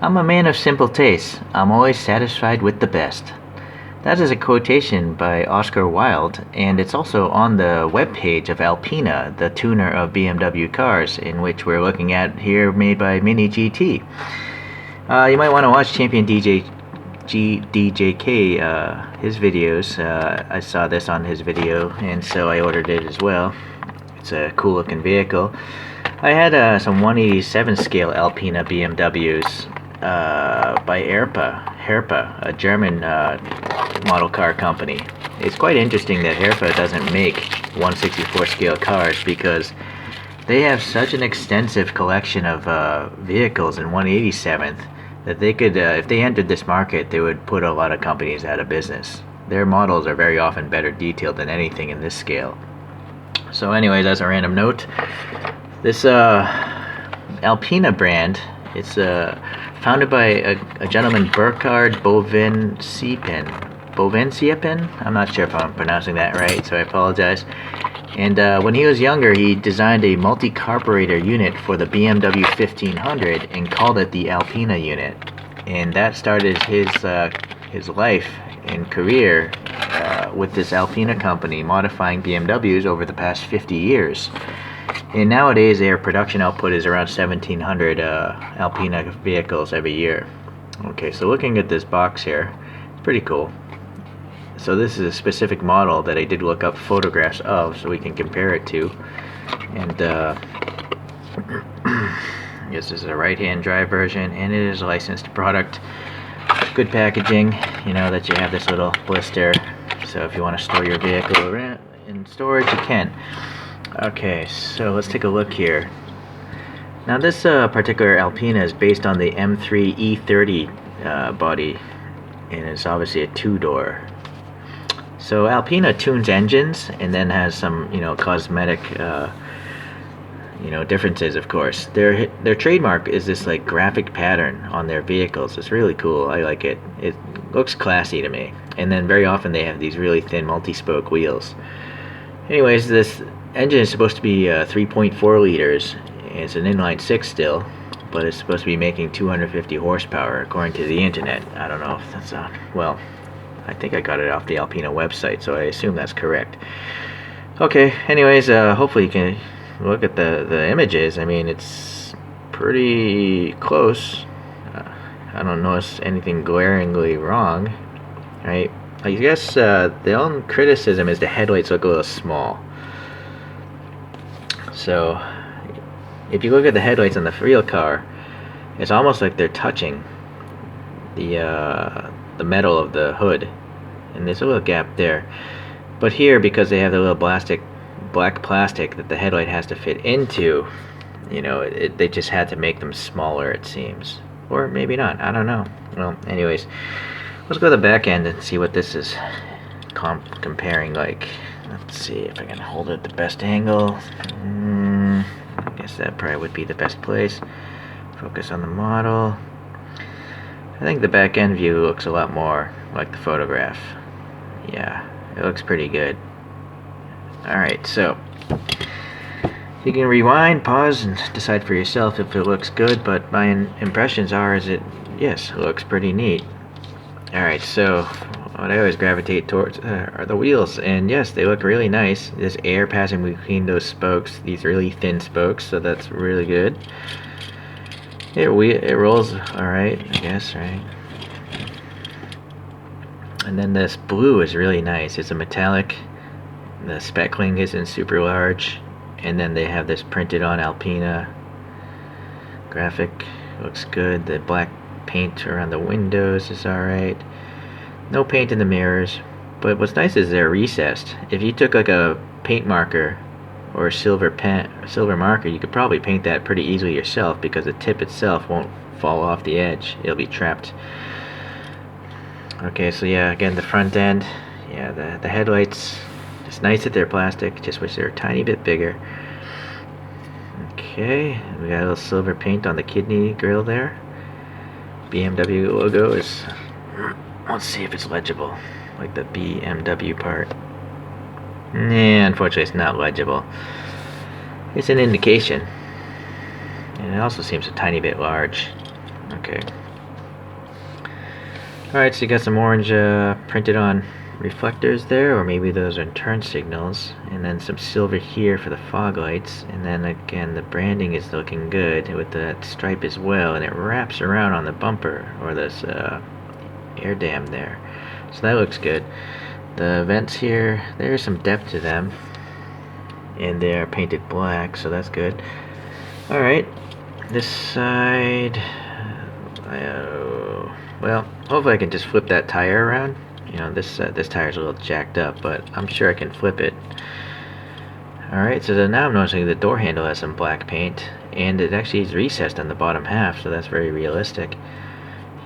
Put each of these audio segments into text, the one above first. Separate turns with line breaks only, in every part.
I'm a man of simple tastes. I'm always satisfied with the best. That is a quotation by Oscar Wilde, and it's also on the webpage of Alpina, the tuner of BMW cars, in which we're looking at here, made by MiniGT. You might want to watch Champion DJK, his videos. I saw this on his video, and so I ordered it as well. It's a cool looking vehicle. I had some 187 scale Alpina BMWs by Herpa, a German model car company. It's quite interesting that Herpa doesn't make 164 scale cars because they have such an extensive collection of vehicles in 187th that they could, if they entered this market, they would put a lot of companies out of business. Their models are very often better detailed than anything in this scale. So anyways, as a random note, this Alpina brand, it's founded by a gentleman, Burkhard Bovensiepin. I'm not sure if I'm pronouncing that right, so I apologize. And when he was younger, he designed a multi-carburetor unit for the BMW 1500 and called it the Alpina unit. And that started his life and career with this Alpina company, modifying BMWs over the past 50 years. And nowadays, their production output is around 1,700 Alpina vehicles every year. Okay, so looking at this box here, it's pretty cool. So this is a specific model that I did look up photographs of so we can compare it to. And this is a right-hand drive version, and it is a licensed product. Good packaging, you know that you have this little blister, so if you want to store your vehicle in storage, you can. Okay, so let's take a look here. Now this particular Alpina is based on the M3 E30 body, and it's obviously a two-door. So Alpina tunes engines and then has some, cosmetic, differences, of course. Their trademark is this like graphic pattern on their vehicles. It's really cool. I like it. It looks classy to me. And then very often they have these really thin multi-spoke wheels. Anyways, this engine is supposed to be 3.4 liters. It's an inline six still, but it's supposed to be making 250 horsepower according to the internet. I don't know if that's well. I think I got it off the Alpina website, so I assume that's correct. Okay, anyways, hopefully you can look at the images. I mean, it's pretty close. I don't notice anything glaringly wrong, right? I guess the only criticism is the headlights look a little small. So, if you look at the headlights on the real car, it's almost like they're touching the metal of the hood, and there's a little gap there. But here, because they have the little black plastic that the headlight has to fit into, they just had to make them smaller, it seems. Or maybe not, I don't know. Well, anyways, let's go to the back end and see what this is comparing like. Let's see if I can hold it at the best angle. I guess that probably would be the best place. Focus on the model. I think the back end view looks a lot more like the photograph. Yeah, it looks pretty good. Alright, so you can rewind, pause, and decide for yourself if it looks good, but my impressions are yes, it looks pretty neat. Alright, so what I always gravitate towards are the wheels, and yes, they look really nice. There's air passing between those spokes, these really thin spokes, so that's really good. It rolls alright, I guess, right? And then this blue is really nice. It's a metallic. The speckling isn't super large. And then they have this printed on Alpina graphic. Looks good. The black paint around the windows is alright. No paint in the mirrors. But what's nice is they're recessed. If you took like a paint marker or a silver marker, you could probably paint that pretty easily yourself because the tip itself won't fall off the edge. It'll be trapped. Okay, so yeah, again, the front end, yeah, the headlights, it's nice that they're plastic, just wish they were a tiny bit bigger. Okay, we got a little silver paint on the kidney grill there. BMW logo is, let's see if it's legible, like the BMW part. Nah, unfortunately it's not legible. It's an indication. And it also seems a tiny bit large. Okay. Alright, so you got some orange printed on reflectors there, or maybe those are turn signals, and then some silver here for the fog lights, and then again the branding is looking good with that stripe as well, and it wraps around on the bumper, or this air dam there, so that looks good. The vents here, there's some depth to them, and they're painted black, so that's good. Alright, this side, well, hopefully I can just flip that tire around. You know, this tire's a little jacked up, but I'm sure I can flip it. Alright, so now I'm noticing the door handle has some black paint, and it actually is recessed on the bottom half, so that's very realistic.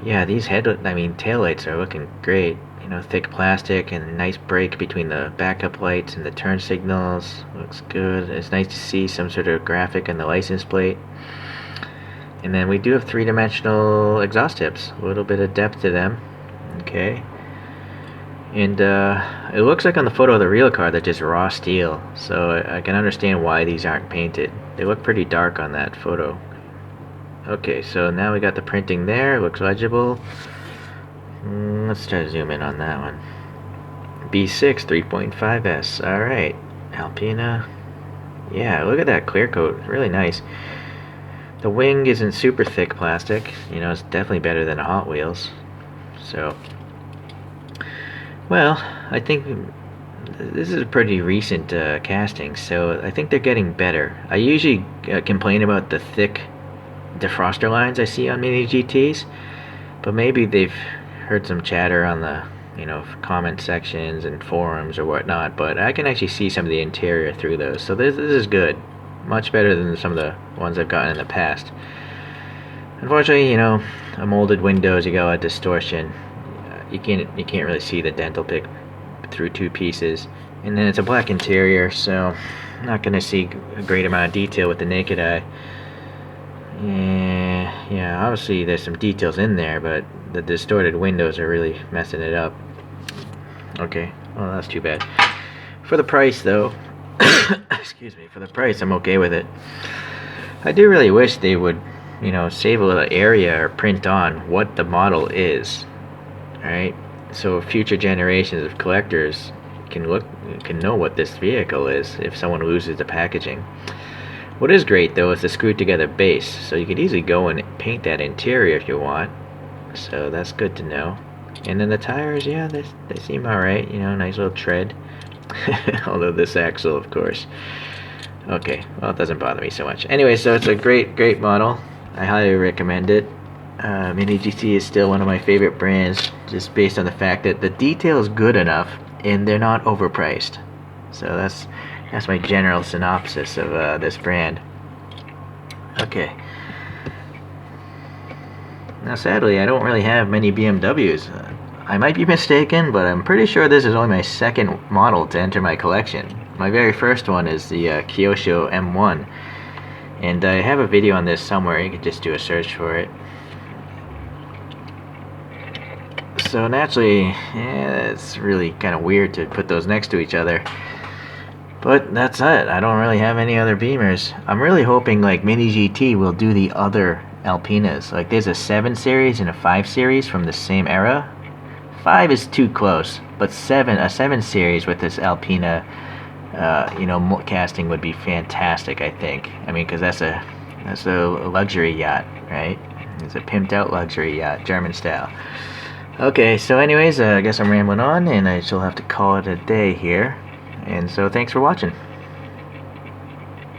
Yeah, these taillights are looking great. You know, thick plastic and a nice break between the backup lights and the turn signals. Looks good. It's nice to see some sort of graphic on the license plate. And then we do have three-dimensional exhaust tips, a little bit of depth to them. Okay. And it looks like on the photo of the real car they're just raw steel, so I can understand why these aren't painted. They look pretty dark on that photo. Okay, so now we got the printing there, it looks legible. Let's try to zoom in on that one. B6 3.5S, alright. Alpina. Yeah, look at that clear coat, really nice. The wing isn't super thick plastic, you know, it's definitely better than a Hot Wheels. So, well, I think this is a pretty recent casting, so I think they're getting better. I usually complain about the thick defroster lines I see on MiniGTs, but maybe they've heard some chatter on the, you know, comment sections and forums or whatnot, but I can actually see some of the interior through those, so this is good. Much better than some of the ones I've gotten in the past. Unfortunately, you know, molded windows, you got a distortion. You can't really see the dental pick through two pieces, and then it's a black interior, so I'm not gonna see a great amount of detail with the naked eye. Yeah, obviously there's some details in there, but the distorted windows are really messing it up. Okay, well, that's too bad. For the price, though, excuse me, for the price, I'm okay with it. I do really wish they would, you know, save a little area or print on what the model is. Alright, so future generations of collectors can know what this vehicle is if someone loses the packaging. What is great though is the screwed together base, so you could easily go and paint that interior if you want, so that's good to know. And then the tires, yeah, they seem alright, you know, nice little tread. Although this axle, of course. Okay, well, it doesn't bother me so much. Anyway, so it's a great model. I highly recommend it. MiniGT is still one of my favorite brands, just based on the fact that the detail is good enough and they're not overpriced. So that's my general synopsis of this brand. Okay. Now sadly, I don't really have many BMWs. I might be mistaken, but I'm pretty sure this is only my second model to enter my collection. My very first one is the Kyosho M1. And I have a video on this somewhere, you can just do a search for it. So naturally, yeah, it's really kind of weird to put those next to each other. But that's it. I don't really have any other Beamers. I'm really hoping like MiniGT will do the other Alpinas. Like there's a 7 series and a 5 series from the same era. 5 is too close, but a 7 series with this Alpina, you know, casting would be fantastic. I think. I mean, because that's a luxury yacht, right? It's a pimped out luxury yacht, German style. Okay, so anyways, I guess I'm rambling on, and I shall have to call it a day here. And so thanks for watching.